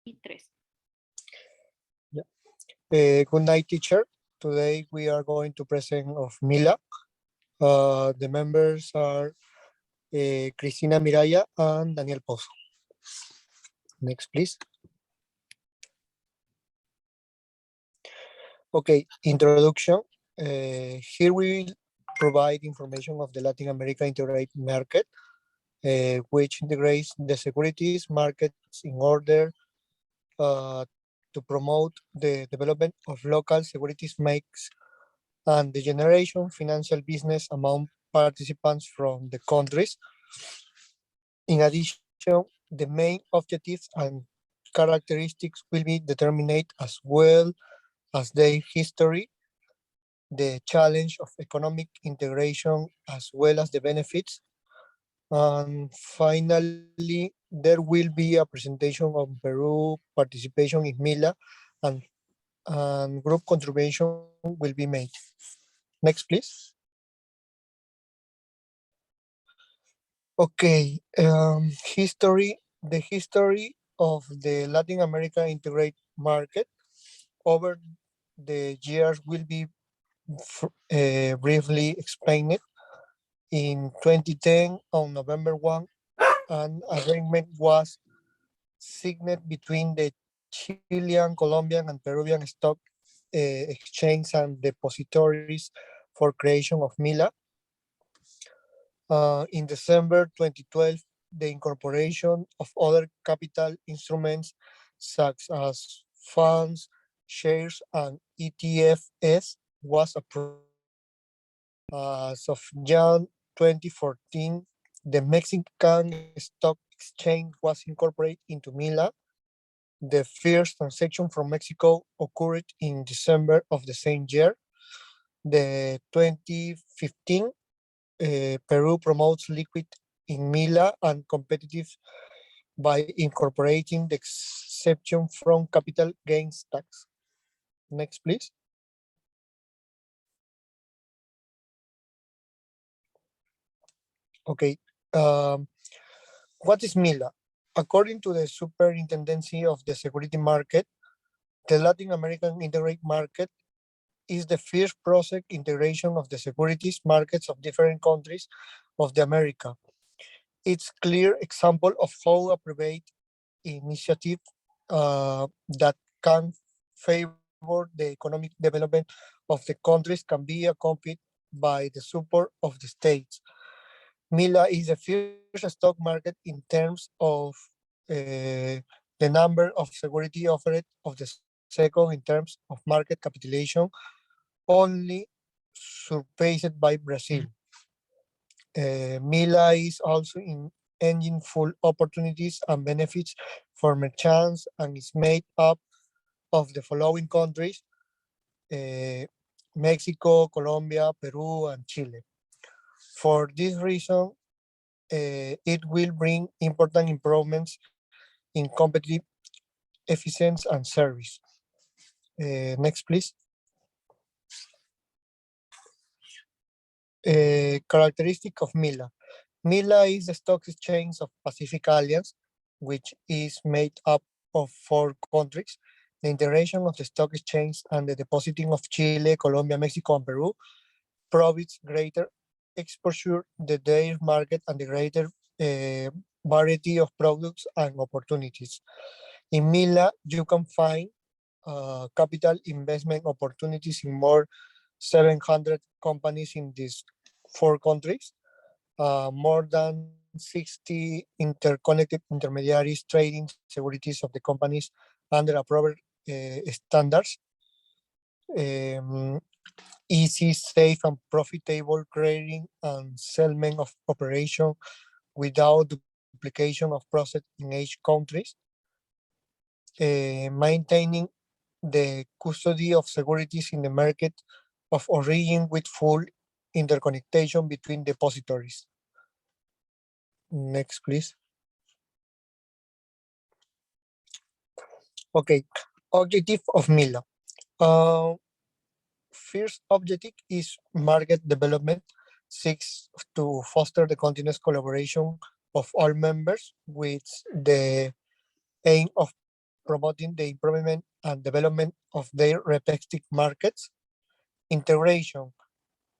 Yeah. Good night, teacher. Today we are going to present of Mila. The members are Cristina, Minaya, and Daniel POZO. Next, please. Okay, introduction. Here we will provide information of the Latin America integrated market, which integrates the securities markets in order to promote the development of local securities makes and the generation financial business among participants from the countries. In addition, the main objectives and characteristics will be determined as well as their history, the challenge of economic integration, as well as the benefits. And finally, there will be a presentation on Peru participation in Mila and group contribution will be made. Next, please. Okay, history. The history of the Latin America integrated market over the years will be briefly explained. In 2010, on November 1, an agreement was signed between the Chilean, Colombian, and Peruvian stock exchange and depositories for creation of Mila. In December 2012, the incorporation of other capital instruments such as funds, shares, and ETFs was approved. As of Jan 2014, the Mexican Stock Exchange was incorporated into Mila. The first transaction from Mexico occurred in December of the same year. The 2015 Peru promotes liquid in Mila and competitive by incorporating the exception from capital gains tax. Next, please. Okay. What is Mila? According to the Superintendency of the Security Market, the Latin American integrated market is the first process integration of the securities markets of different countries of the America. It's clear example of how a private initiative that can favor the economic development of the countries can be accompanied by the support of the states. Mila is the first stock market in terms of the number of security offered, of the second in terms of market capitalization, only surpassed by Brazil. Mila is also in engine full opportunities and benefits for merchants and is made up of the following countries: Mexico, Colombia, Peru, and Chile. For this reason, it will bring important improvements in competitive efficiency and service. Next, please. Characteristic of Mila. Mila is the stock exchange of Pacific Alliance, which is made up of 4 countries. The integration of the stock exchange and the depositing of Chile, Colombia, Mexico, and Peru provides greater exposure to their market and the greater variety of products and opportunities. In Mila, you can find capital investment opportunities in more 700 companies in these 4 countries, more than 60 interconnected intermediaries trading securities of the companies under approved standards, easy, safe, and profitable creating and settlement of operation without duplication of process in each countries, maintaining the custody of securities in the market of origin with full interconnection between depositories. Next, please. Okay, objective of Mila. First objective is market development, seeks to foster the continuous collaboration of all members with the aim of promoting the improvement and development of their respective markets. Integration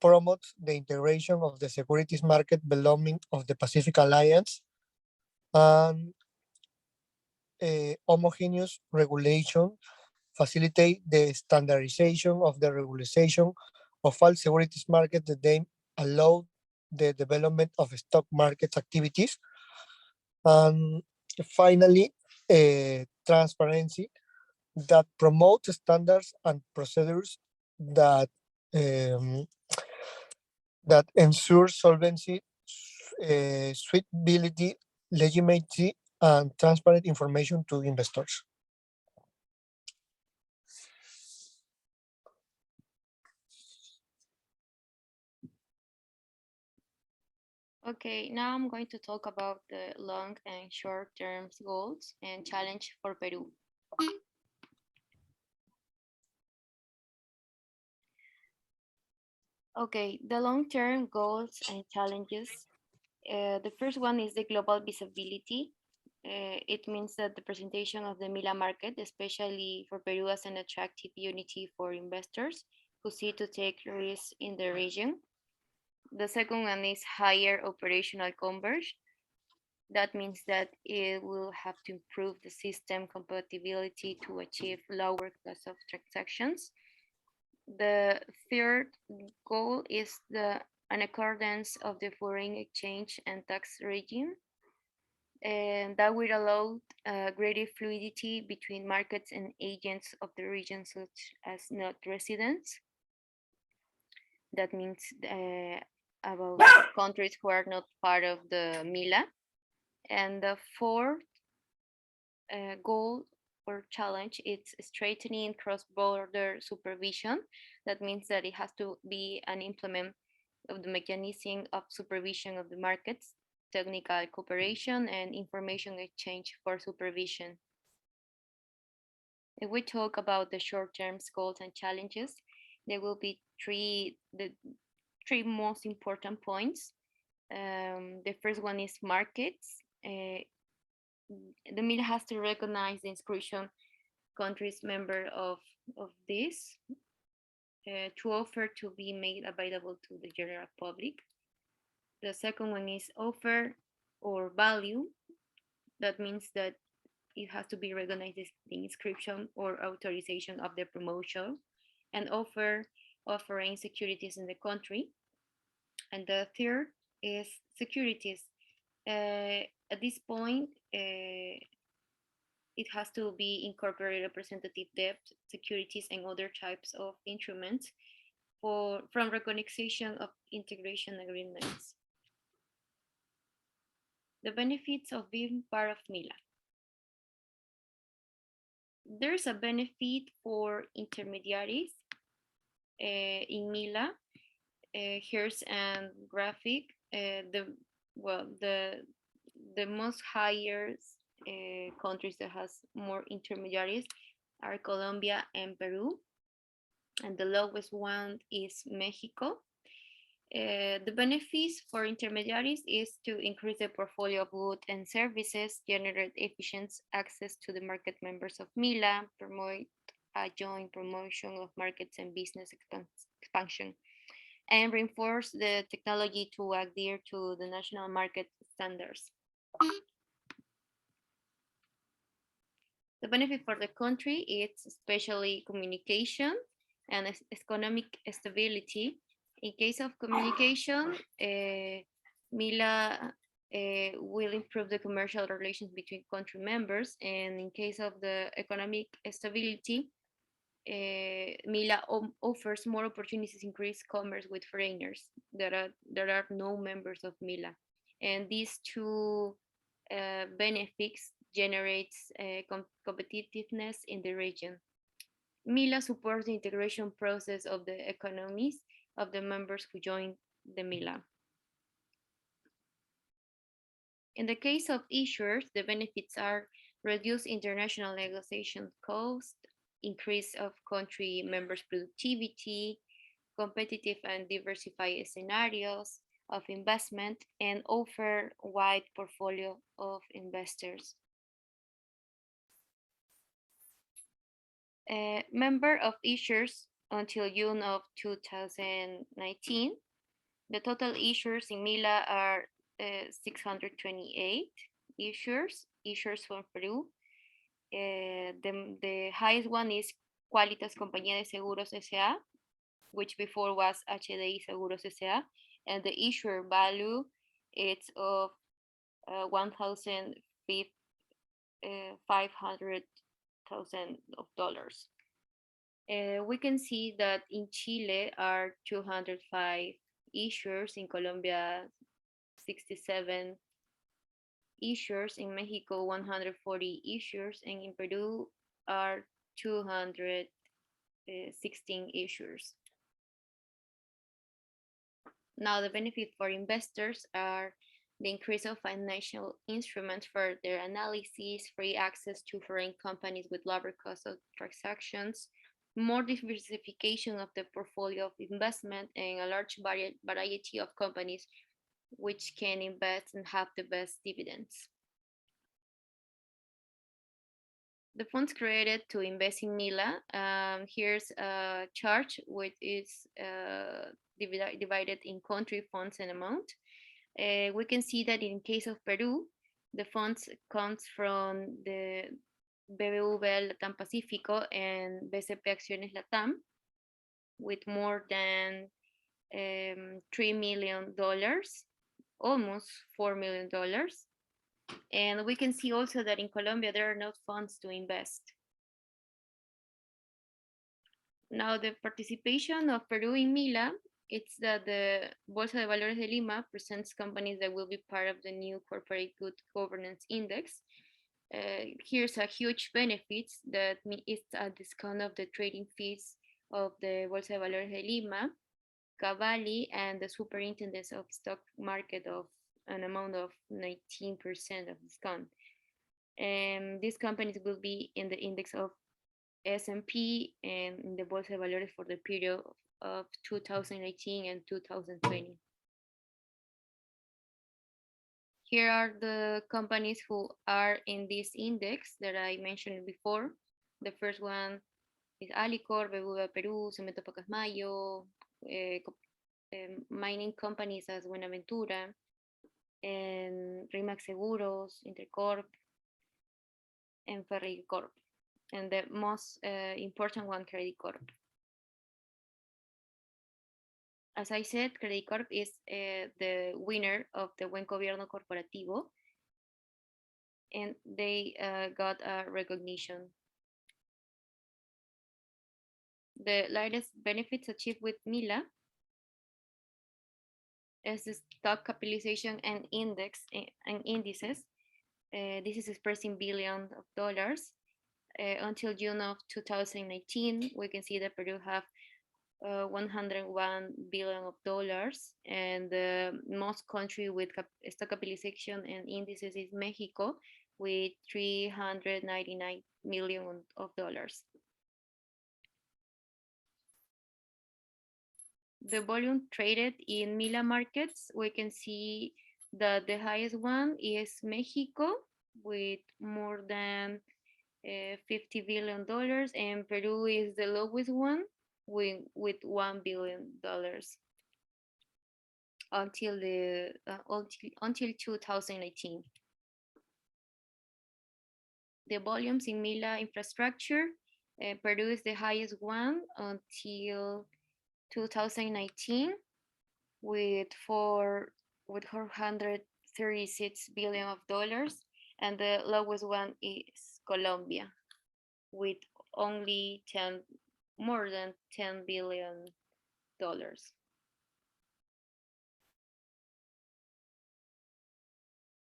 promotes the integration of the securities market belonging of the Pacific Alliance, and homogeneous regulation facilitate the standardization of the regulation of all securities markets that they allow the development of stock market activities. And finally, transparency that promotes standards and procedures that um, that ensure solvency, suitability, legitimacy, and transparent information to investors. Okay, now I'm going to talk about the long and short-term goals and challenge for Peru. Okay, the long-term goals and challenges. The first one is the global visibility. It means that the presentation of the Mila market, especially for Peru, as an attractive unity for investors who seek to take risks in the region. The second one is higher operational converge. That means that it will have to improve the system compatibility to achieve lower cost of transactions. The third goal is an accordance of the foreign exchange and tax regime, and that will allow greater fluidity between markets and agents of the region, such as not residents. That means about countries who are not part of the Mila. And the fourth goal or challenge is strengthening cross-border supervision. That means that it has to be an implement of the mechanism of supervision of the markets, technical cooperation, and information exchange for supervision. If we talk about the short-term goals and challenges, there will be the three most important points. The first one is markets. The MIL has to recognize the inscription countries member of this to offer to be made available to the general public. The second one is offer or value. That means that it has to be recognized as the inscription or authorization of the promotion and offering securities in the country. And the third is securities. At this point, it has to be incorporated representative debt, securities, and other types of instruments from recognition of integration agreements. The benefits of being part of MILA. There's a benefit for intermediaries in MILA. Here's a graphic. The most highest countries that has more intermediaries are Colombia and Peru, and the lowest one is Mexico. The benefits for intermediaries is to increase the portfolio of goods and services, generate efficient access to the market members of MILA, promote a joint promotion of markets and business expansion, and reinforce the technology to adhere to the national market standards. The benefit for the country is especially communication and economic stability. In case of communication, MILA will improve the commercial relations between country members, and in case of the economic stability, MILA offers more opportunities to increase commerce with foreigners that are no members of MILA. And these two benefits generates competitiveness in the region. MILA supports the integration process of the economies of the members who join the MILA. In the case of issuers, the benefits are reduced international negotiation cost, increase of country members' productivity, competitive and diversified scenarios of investment, and offer wide portfolio of investors. Member of issuers until June of 2019. The total issuers in Mila are 628 issuers from Peru. The highest one is Qualitas Compañía de Seguros S.A., which before was HDI Seguros S.A., and the issuer value is of $500,000. We can see that in Chile are 205 issuers, in Colombia 67 issuers, in Mexico 140 issuers, and in Peru are 216 issuers. Now the benefit for investors are the increase of financial instruments for their analysis, free access to foreign companies with lower cost of transactions, more diversification of the portfolio of investment, and a large variety of companies which can invest and have the best dividends. The funds created to invest in Mila, here's a chart which is divided in country, funds, and amount. We can see that in case of Peru, the funds comes from the BBVA Latam Pacífico and BCP Acciones Latam with more than $3 million, almost $4 million. And we can see also that in Colombia, there are no funds to invest. Now, the participation of Peru in Mila, it's that the Bolsa de Valores de Lima presents companies that will be part of the new Corporate Good Governance Index. Here's a huge benefit that it's a discount of the trading fees of the Bolsa de Valores de Lima, Cavalli, and the Superintendence of Stock Market of an amount of 19% of discount. And these companies will be in the index of S&P and in the Bolsa de Valores for the period of 2018 and 2020. Here are the companies who are in this index that I mentioned before. The first one is Alicor, BBVA Peru, Cemento Pacasmayo, mining companies as Buenaventura, and Rimax Seguros, Intercorp, and Ferricorp, and the most important one, Credicorp. As I said, Credicorp is the winner of the Buen Gobierno Corporativo, and they got a recognition. The latest benefits achieved with Mila is the stock capitalization and index and indices. This is expressed in billions of dollars. Until June of 2019, we can see that Peru have $101 billion, and the most country with stock capitalization and indices is Mexico with $399 million. The volume traded in Mila markets, we can see that the highest one is Mexico with more than $50 billion, and Peru is the lowest one with $1 billion until 2018. The volumes in Mila infrastructure, Peru is the highest one until 2019 with $436 billion, and the lowest one is Colombia with only more than $10 billion.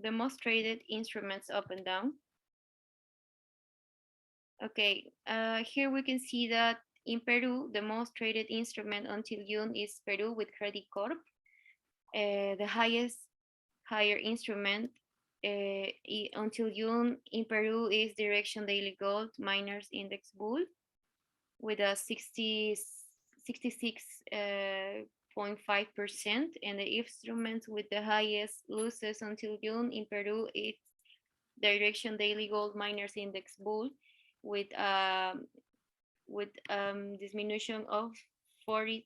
The most traded instruments up and down. Okay, here we can see that in Peru, the most traded instrument until June is Peru with Credicorp. The higher instrument until June in Peru is Direction Daily Gold Miners Index Bull with a 66.5%, and the instrument with the highest losses until June in Peru is Direction Daily Gold Miners Index Bull with with diminution of 46%.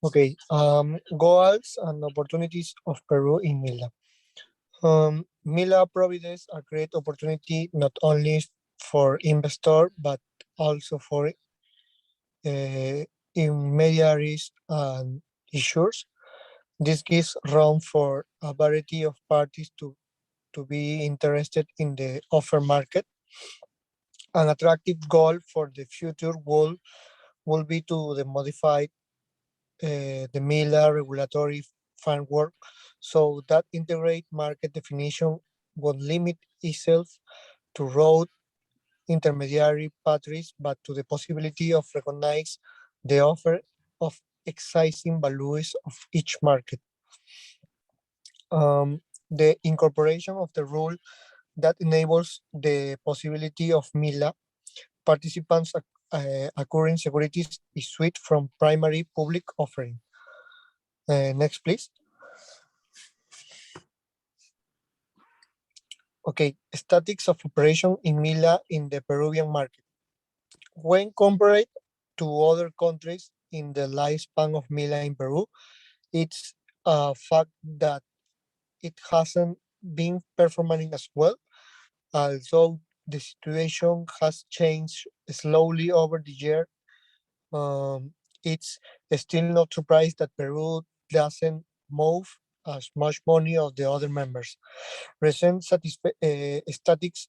Okay, goals and opportunities of Peru in Mila. Mila provides a great opportunity not only for investor but also for intermediaries and issuers. This gives room for a variety of parties to be interested in the offer market. An attractive goal for the future will be to the modify the Mila regulatory framework so that integrate market definition will limit itself to road intermediary parties, but to the possibility of recognize the offer of excising values of each market. The incorporation of the rule that enables the possibility of Mila participants acquiring securities is switched from primary public offering. Next, please. Okay, statistics of operation in Mila in the Peruvian market. When compared to other countries in the lifespan of Mila in Peru, it's a fact that it hasn't been performing as well, although the situation has changed slowly over the year. It's still not surprised that Peru doesn't move as much money of the other members. Recent statistics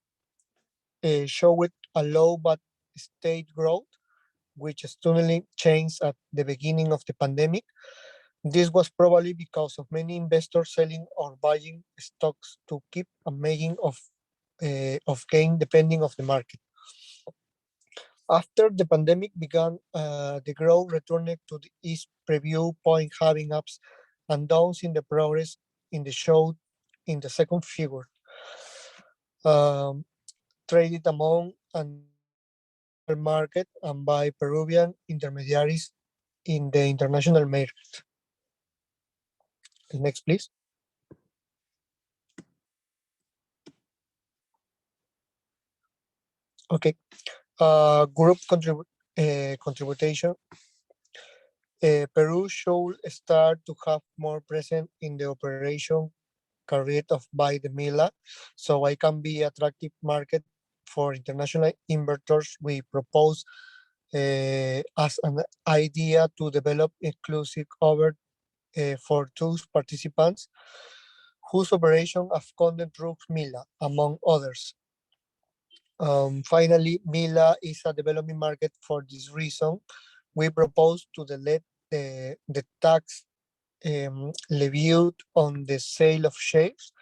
showed a low but steady growth, which suddenly changed at the beginning of the pandemic. This was probably because of many investors selling or buying stocks to keep a making of gain depending of the market. After the pandemic began, the growth returned to its preview point, having ups and downs in the progress in the show in the second figure. Um, Traded among and local market and by Peruvian intermediaries in the international market. Next, please. Okay. Group contribution. Peru should start to have more present in the operation carried of by the Mila, so I can be attractive market for international investors. We propose as an idea to develop inclusive over for those participants whose operation have content through Mila, among others. Finally, Mila is a developing market. For this reason, we propose to delete the tax levied on the sale of shares,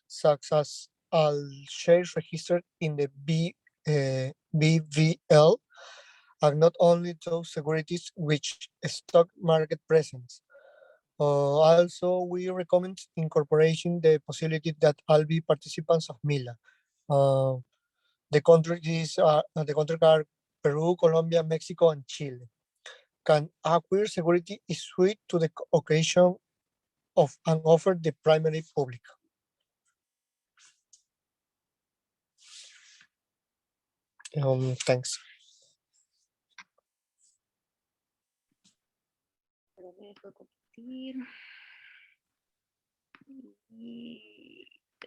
such as all shares registered in the BVL, and not only those securities which stock market presence. Also, we recommend incorporating the possibility that all be participants of Mila. Uh, the country are Peru, Colombia, Mexico, and Chile. Can acquire security is suited to the occasion of and offer the primary public. Thanks. Pero dejo compartir. Y